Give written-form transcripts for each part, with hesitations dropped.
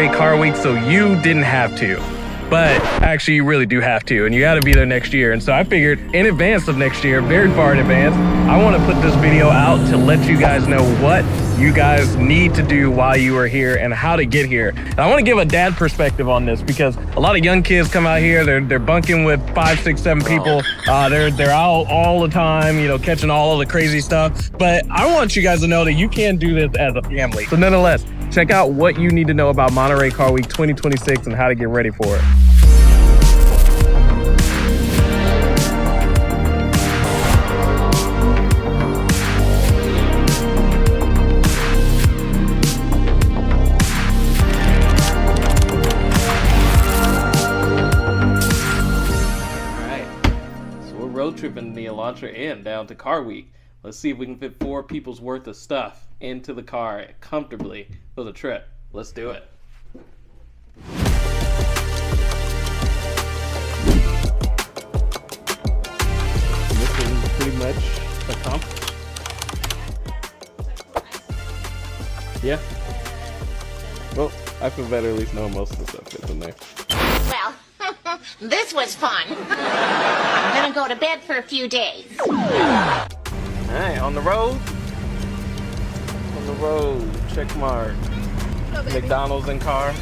Monterey Car Week, so you didn't have to. But actually, you really do have to, and you gotta be there next year. And so I figured in advance of next year, very far in advance, I wanna put this video out to let you guys know what you guys need to do while you are here and how to get here. And I wanna give a dad perspective on this because a lot of young kids come out here, they're bunking with 5, 6, 7 people. They're out all the time, you know, catching all of the crazy stuff. But I want you guys to know that you can do this as a family. So nonetheless, check out what you need to know about Monterey Car Week 2026 and how to get ready for it. Road tripping the Elantra and down to Car Week. Let's see if we can fit 4 people's worth of stuff into the car comfortably for the trip. Let's do it. Mission pretty much accomplished. Yeah. Well, I feel better at least knowing most of the stuff fits in there. Well, this was fun. I'm gonna go to bed for a few days. Alright, on the road. On the road. Check mark. McDonald's in car.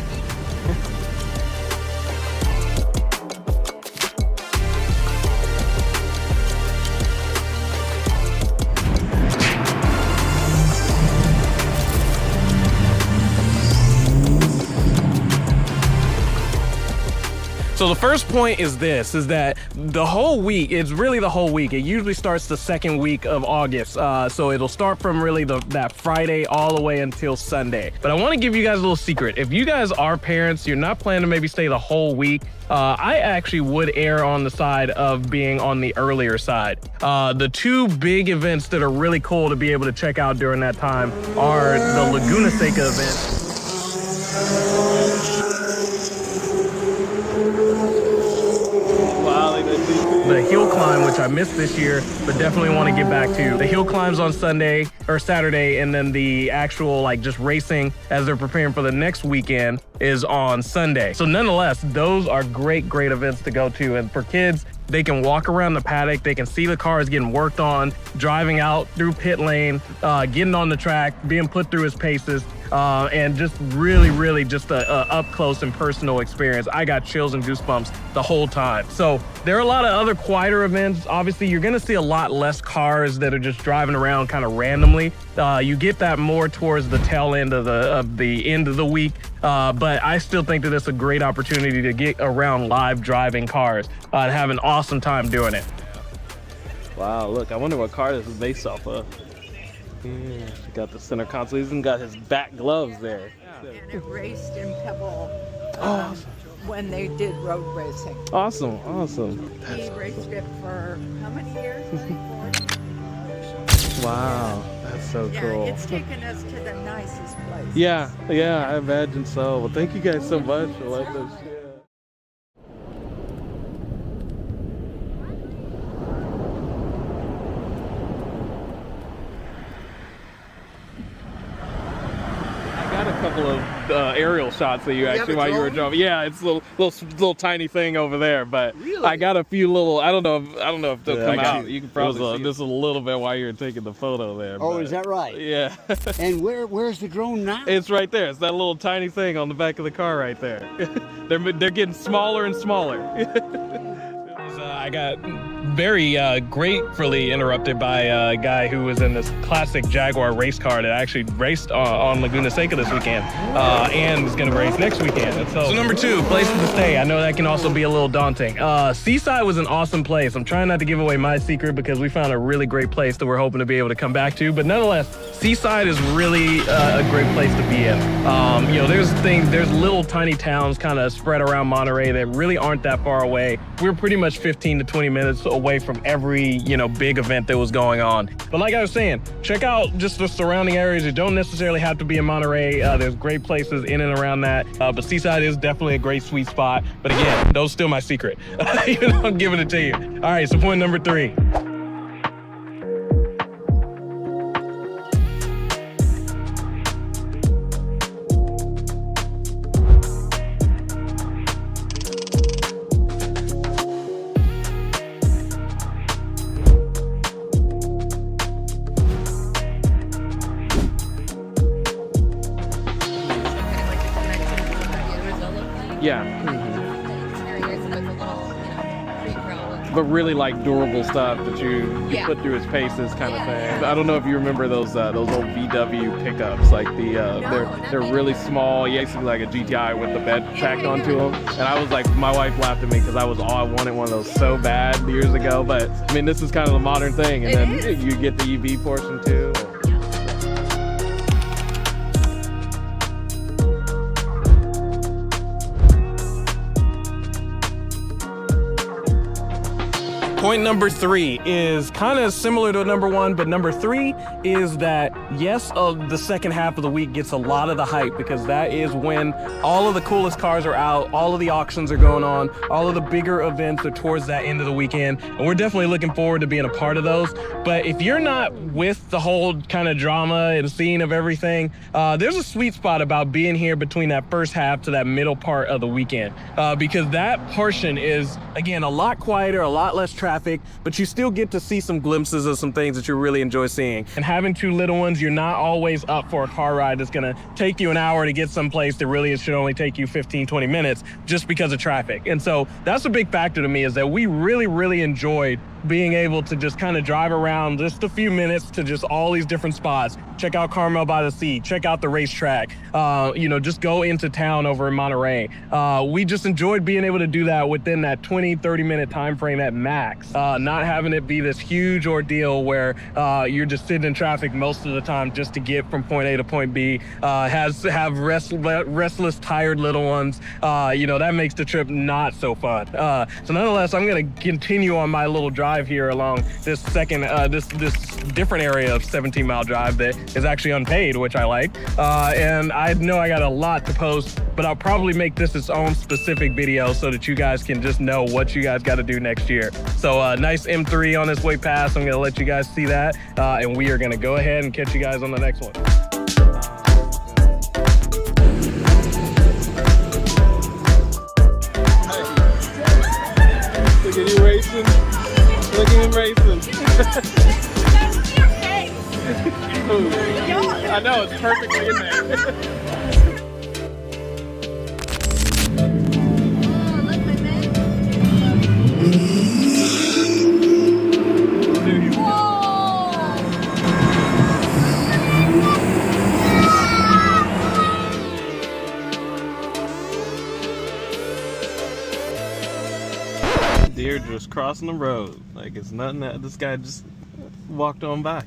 So the first point is this, is that the whole week, it's really the whole week. It usually starts the second week of August. So it'll start from really that Friday all the way until Sunday. But I wanna give you guys a little secret. If you guys are parents, you're not planning to maybe stay the whole week, I actually would err on the side of being on the earlier side. The 2 big events that are really cool to be able to check out during that time are the Laguna Seca event. The hill climb, which I missed this year, but definitely want to get back to. The hill climbs on Sunday or Saturday, and then the actual like just racing as they're preparing for the next weekend is on Sunday. So nonetheless, those are great events to go to. And for kids, they can walk around the paddock, they can see the cars getting worked on, driving out through pit lane, getting on the track, being put through his paces. And just really just a up close and personal experience. I got chills and goosebumps the whole time. So there are a lot of other quieter events. Obviously, you're gonna see a lot less cars that are just driving around kind of randomly. You get that more towards the tail end of the end of the week. But I still think that it's a great opportunity to get around live driving cars and have an awesome time doing it. Wow, look, I wonder what car this is based off of. Yeah, got the center console. He's even got his back gloves there. And it raced in Pebble Awesome. when they did road racing. Awesome. He raced it for how many years? Wow, that's so cool. Yeah, it's taken us to the nicest place. Yeah, I imagine so. Well, thank you guys so much for letting us share. A couple of aerial shots that you actually while you were driving. Yeah, it's a little tiny thing over there, but really? I got a few little. I don't know if they'll come out. You can probably see just a little bit while you were taking the photo there. Oh, but, is that right? Yeah. And where's the drone now? It's right there. It's that little tiny thing on the back of the car right there. they're getting smaller and smaller. I got very gratefully interrupted by a guy who was in this classic Jaguar race car that actually raced on Laguna Seca this weekend and is going to race next weekend. And so number 2, places to stay. I know that can also be a little daunting. Seaside was an awesome place. I'm trying not to give away my secret because we found a really great place that we're hoping to be able to come back to. But nonetheless, Seaside is really a great place to be in. You know, there's little tiny towns kind of spread around Monterey that really aren't that far away. We're pretty much 15 to 20 minutes away from every, you know, big event that was going on. But like I was saying, check out just the surrounding areas. You don't necessarily have to be in Monterey. There's great places in and around that. But Seaside is definitely a great sweet spot. But again, those still my secret. Even though I'm giving it to you. All right, so point number 3. Yeah. Areas with a little, pre-grown. But really like durable stuff that you put through its paces kind of thing. I don't know if you remember those old VW pickups, like they're really small, basically like a GTI with the bed tacked onto them. And I was like, my wife laughed at me because I wanted one of those so bad years ago. But I mean, this is kind of the modern thing, and then you get the EV portion too. Point number 3 is kind of similar to number 1, but number 3 is that yes, the second half of the week gets a lot of the hype because that is when all of the coolest cars are out, all of the auctions are going on, all of the bigger events are towards that end of the weekend, and we're definitely looking forward to being a part of those. But if you're not with the whole kind of drama and scene of everything, there's a sweet spot about being here between that first half to that middle part of the weekend, because that portion is, again, a lot quieter, a lot less traffic, but you still get to see some glimpses of some things that you really enjoy seeing. And having 2 little ones, you're not always up for a car ride that's gonna take you an hour to get someplace that really should only take you 15, 20 minutes just because of traffic. And so that's a big factor to me, is that we really enjoyed being able to just kind of drive around just a few minutes to just all these different spots, check out Carmel by the Sea, check out the racetrack, just go into town over in Monterey. We just enjoyed being able to do that within that 20-30 minute time frame at max, not having it be this huge ordeal where you're just sitting in traffic most of the time just to get from point A to point B, have restless, tired little ones. That makes the trip not so fun. So nonetheless, I'm gonna continue on my little drive here along this this different area of 17-mile drive that is actually unpaid, which I like. And I know I got a lot to post, but I'll probably make this its own specific video so that you guys can just know what you guys got to do next year. So nice M3 on its way past. I'm gonna let you guys see that, and we are gonna go ahead and catch you guys on the next one. Look at you racing. Look at him racing. I know, it's perfectly in there. Deer just crossing the road like it's nothing that this guy just walked on by.